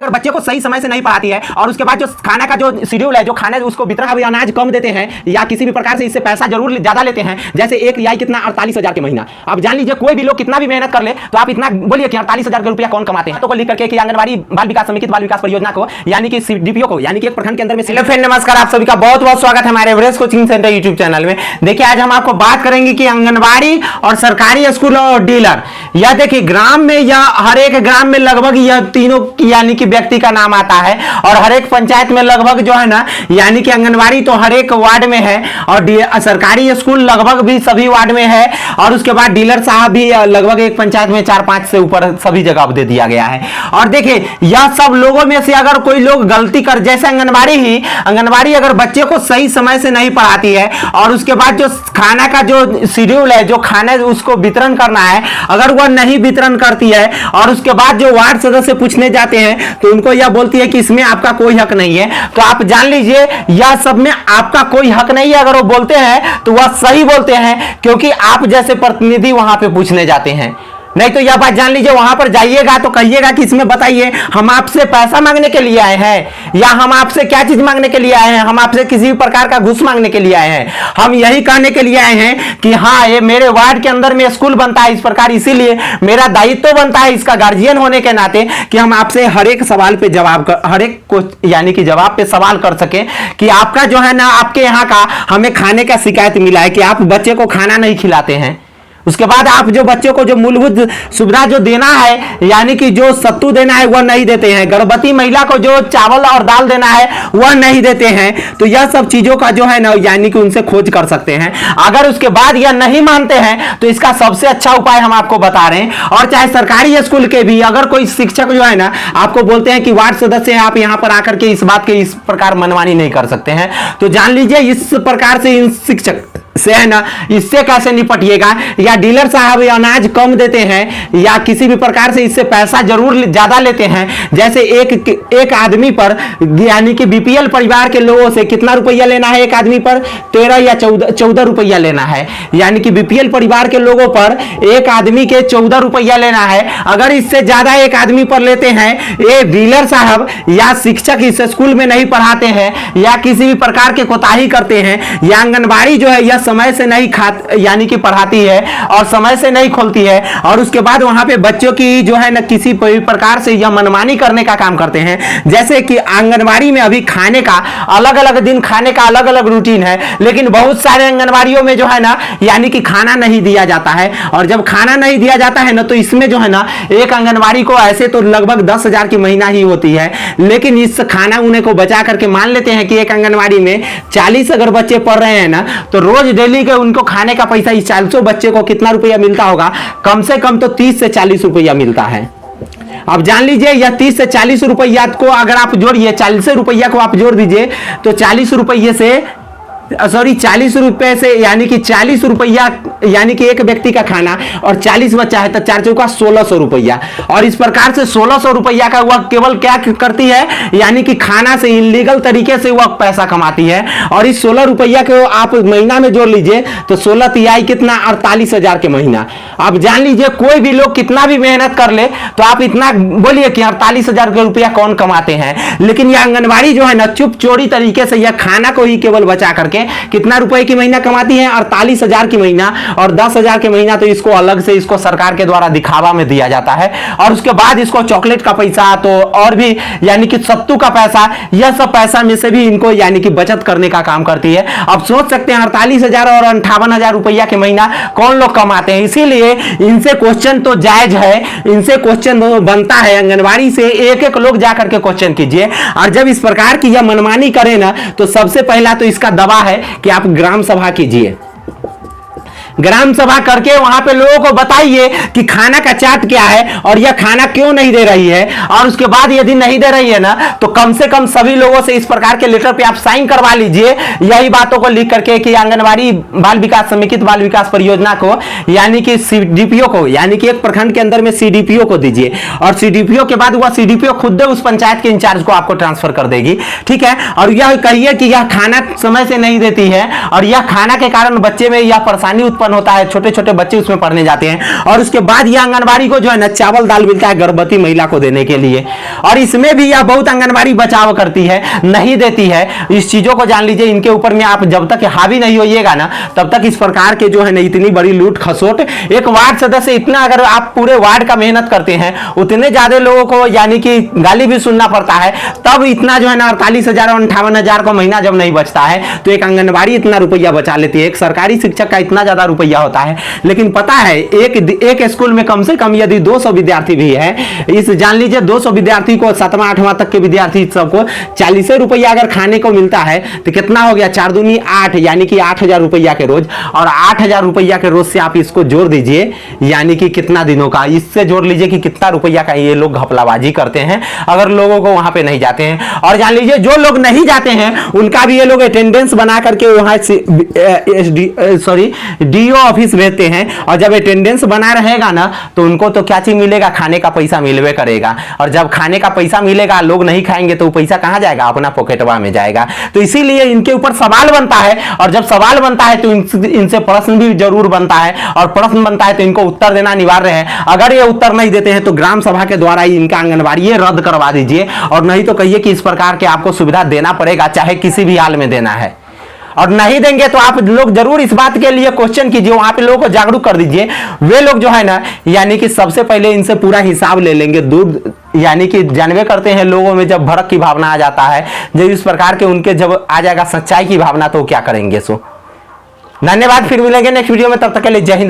अगर बच्चे को सही समय से नहीं पढ़ाती है और उसके बाद जो खाना का जो शेड्यूल है, जो खाना उसको वितरण अभी अनाज कम देते हैं या किसी भी प्रकार से इससे पैसा जरूर ज्यादा लेते हैं, जैसे एक रियाई कितना 48,000 के महीना। अब जान लीजिए कोई भी लोग कितना भी मेहनत कर ले तो आप इतना बोलिए कि 48,000 रुपया कौन कमाते हैं। तो लिख करके कि आंगनबाड़ी बाल विकास समेकित बाल विकास परियोजना को यानी कि CDPO को यानी कि एक प्रखंड के अंदर में। हेलो फ्रेंड, नमस्कार, आप सभी का बहुत बहुत स्वागत है हमारे Everest coaching centre YouTube channel में। देखिए आज हम आपको बात करेंगे कि आंगनबाड़ी और सरकारी स्कूल और डीलर, या देखिए ग्राम में या हर एक ग्राम में लगभग यह तीनों यानी कि व्यक्ति का नाम आता है और हर एक पंचायत में लगभग जो है ना यानी कि आंगनबाड़ी तो हर एक वार्ड में है और सरकारी स्कूल लगभग भी सभी वार्ड में है और उसके बाद डीलर साहब भी लगभग एक पंचायत में 4-5 से ऊपर सभी जगह दे दिया गया है। और देखिए यह सब लोगों में से अगर कोई लोग गलती कर, जैसे आंगनबाड़ी अगर बच्चे को सही समय से नहीं पढ़ाती है और उसके बाद जो खाना का जो शेड्यूल है, जो खाना उसको वितरण करना है, अगर वह नहीं वितरण करती है और उसके बाद जो वार्ड सदस्य पूछने जाते हैं तो उनको यह बोलती है कि इसमें आपका कोई हक नहीं है। तो आप जान लीजिए यह सब में आपका कोई हक नहीं है। अगर वो बोलते हैं तो वह सही बोलते हैं क्योंकि आप जैसे प्रतिनिधि वहां पे पूछने जाते हैं। नहीं तो यह बात जान लीजिए, वहां पर जाइएगा तो कहिएगा कि इसमें बताइए हम आपसे पैसा मांगने के लिए आए हैं या हम आपसे क्या चीज मांगने के लिए आए हैं, हम आपसे किसी भी प्रकार का घूस मांगने के लिए आए हैं। हम यही कहने के लिए आए हैं कि हाँ ये मेरे वार्ड के अंदर में स्कूल बनता है इस प्रकार, इसीलिए मेरा दायित्व बनता है इसका गार्जियन होने के नाते कि हम आपसे हर एक सवाल पे जवाब हर एक को यानी कि जवाब पे सवाल कर सके कि आपका जो है ना आपके यहाँ का हमें खाने का शिकायत मिला है कि आप बच्चे को खाना नहीं खिलाते हैं। उसके बाद आप जो बच्चों को जो मूलभूत सुविधा जो देना है यानी कि जो सत्तू देना है वह नहीं देते हैं, गर्भवती महिला को जो चावल और दाल देना है वह नहीं देते हैं। तो यह सब चीजों का जो है ना यानी कि उनसे खोज कर सकते हैं। अगर उसके बाद यह नहीं मानते हैं तो इसका सबसे अच्छा उपाय हम आपको बता रहे हैं। और चाहे सरकारी स्कूल के भी अगर कोई शिक्षक जो है ना आपको बोलते हैं कि वार्ड सदस्य हैं, आप यहाँ पर आकर के इस बात के इस प्रकार मनमानी नहीं कर सकते हैं, तो जान लीजिए इस प्रकार से इन शिक्षक से है ना इससे कैसे निपटिएगा। या डीलर साहब अनाज कम देते हैं या किसी भी प्रकार से इससे पैसा जरूर ज्यादा लेते हैं, जैसे एक आदमी पर यानी कि बीपीएल परिवार के लोगों से कितना रुपया लेना है, एक आदमी पर 13 या 14 रुपया लेना है, यानी कि बीपीएल परिवार के लोगों पर एक आदमी के 14 रुपया लेना है। अगर इससे ज्यादा एक आदमी पर लेते हैं, ये डीलर साहब या शिक्षक इस स्कूल में नहीं पढ़ाते हैं या किसी भी प्रकार के कोताही करते हैं, या आंगनबाड़ी जो है यह समय से नहीं यानी कि पढ़ाती है और समय से नहीं खोलती है और उसके बाद वहां पे बच्चों की जो है ना किसी प्रकार से यह मनमानी करने का काम करते हैं। जैसे कि आंगनबाड़ी में अभी खाने का अलग अलग दिन खाने का अलग अलग रूटीन है, लेकिन बहुत सारे आंगनबाड़ियों में जो है ना यानी कि खाना नहीं दिया जाता है। और जब खाना नहीं दिया जाता है ना तो इसमें जो है ना एक आंगनबाड़ी को ऐसे तो लगभग 10,000 की महीना ही होती है, लेकिन इस खाना उन्हें को बचा करके मान लेते हैं कि एक आंगनबाड़ी में 40 अगर बच्चे पढ़ रहे हैं ना तो रोज डेली के उनको खाने का पैसा इस 400 बच्चे को कितना रुपया मिलता होगा, कम से कम तो 30 से 40 रुपया मिलता है। अब जान लीजिए यह 30 से 40 रुपया को अगर आप जोड़िए, 40 रुपया को आप जोड़ दीजिए तो 40 रुपये से 40 रुपए से यानी कि 40 रुपया यानी कि एक व्यक्ति का खाना और 40 बच्चा है तो 4 चौका 1600 रुपया। और इस प्रकार से 1600 रुपया का वह केवल क्या करती है यानी कि खाना से इलीगल तरीके से वह पैसा कमाती है। और इस 16 रुपया को आप महीना में जोड़ लीजिए तो 16 तिहाई कितना 48,000 के महीना। अब जान लीजिए कोई भी लोग कितना भी मेहनत कर ले तो आप इतना बोलिए कि 48,000 के रुपया कौन कमाते हैं, लेकिन यह आंगनबाड़ी जो है ना चुप चोरी तरीके से यह खाना को ही केवल बचा करके कितना रुपए की महीना कमाती है 48,000 की महीना। और 10,000 के महीना तो इसको अलग से इसको सरकार के द्वारा दिखावा में दिया जाता है। और उसके बाद इसको चॉकलेट का पैसा तो और भी यानी कि सत्तू का पैसा, यह सब पैसा में से भी इनको यानी कि बचत करने का काम करती है। अब सोच सकते हैं 48,000 और 58,000 रुपया के महीना कौन लोग कमाते हैं। इसीलिए इनसे क्वेश्चन तो जायज है, इनसे क्वेश्चन बनता है। आंगनबाड़ी से एक एक लोग जाकर के क्वेश्चन कीजिए और जब इस प्रकार की यह मनमानी करें ना तो सबसे पहला तो इसका दवा है कि आप ग्राम सभा कीजिए। ग्राम सभा करके वहां पे लोगों को बताइए कि खाना का चार्ट क्या है और यह खाना क्यों नहीं दे रही है। और उसके बाद यदि नहीं दे रही है ना तो कम से कम सभी लोगों से इस प्रकार के लेटर पे आप साइन करवा लीजिए, यही बातों को लिख करके कि आंगनबाड़ी बाल विकास समेकित बाल विकास परियोजना को यानी कि CDPO को यानी कि एक प्रखंड के अंदर में CDPO को दीजिए। और CDPO के बाद वह CDPO खुद उस पंचायत के इंचार्ज को आपको ट्रांसफर कर देगी, ठीक है। और यह कहिए कि यह खाना समय से नहीं देती है और यह खाना के कारण बच्चे में यह परेशानी उत्पन्न भवन होता है, छोटे छोटे बच्चे उसमें पढ़ने जाते हैं। और उसके बाद ये आंगनबाड़ी को जो है ना चावल दाल मिलता है गर्भवती महिला को देने के लिए, और इसमें भी यह बहुत आंगनबाड़ी बचाव करती है, नहीं देती है। इस चीजों को जान लीजिए, इनके ऊपर में आप जब तक हावी नहीं होइएगा ना तब तक इस प्रकार के जो है ना इतनी बड़ी लूट खसोट, एक वार्ड सदस्य इतना, अगर आप पूरे वार्ड का मेहनत करते हैं उतने ज्यादा लोगों को यानी कि गाली भी सुनना पड़ता है, तब इतना जो है ना 48,000 और 58,000 का महीना जब नहीं बचता है तो एक आंगनबाड़ी इतना रुपया बचा लेती है। एक सरकारी शिक्षक का इतना ज्यादा रुपया होता है। लेकिन पता है एक स्कूल में कम से कम यदि 200 विद्यार्थी भी है, इस जान लीजिए 200 विद्यार्थी को 7वां 8वां तक के विद्यार्थी सबको 40 रुपया अगर खाने को मिलता है तो कितना हो गया, 4 दूनी 8, यानी कि 8,000 रुपया के रोज। और 8,000 रुपया के रोज से आप इसको जोड़ दीजिए, यानी कि कितना दिनों का, इससे जोड़ लीजिए कि कितना रुपया का ये लोग घपलाबाजी करते हैं अगर लोगों को वहां पे नहीं जाते हैं। और जान लीजिए जो लोग नहीं जाते हैं उनका भी ये लोग अटेंडेंस बना करके वहां डीओ ऑफिस भेजते हैं, और जब अटेंडेंस बना रहेगा ना तो उनको तो क्या चीज मिलेगा, खाने का पैसा मिलवे करेगा। और जब खाने का पैसा मिलेगा, लोग नहीं खाएंगे तो पैसा कहां जाएगा, अपना पॉकेटवा में जाएगा। तो इसीलिए इनके ऊपर सवाल बनता है, और जब सवाल बनता है तो इनसे प्रश्न भी जरूर बनता है, और प्रश्न बनता है तो इनको उत्तर देना अनिवार्य है। अगर ये उत्तर नहीं देते हैं तो ग्राम सभा के द्वारा ही इनका आंगनबाड़ी ये रद्द करवा दीजिए, और नहीं तो कहिए कि इस प्रकार के आपको सुविधा देना पड़ेगा, चाहे किसी भी हाल में देना है। और नहीं देंगे तो आप लोग जरूर इस बात के लिए क्वेश्चन कीजिए, वहां पे लोगों को जागरूक कर दीजिए। वे लोग जो है ना यानी कि सबसे पहले इनसे पूरा हिसाब ले लेंगे। दूर यानी कि जानवे करते हैं लोगों में जब भड़क की भावना आ जाता है, जब इस प्रकार के उनके जब आ जाएगा सच्चाई की भावना तो क्या करेंगे। सो धन्यवाद, फिर मिलेंगे नेक्स्ट वीडियो में, तब तक के लिए जय हिंद।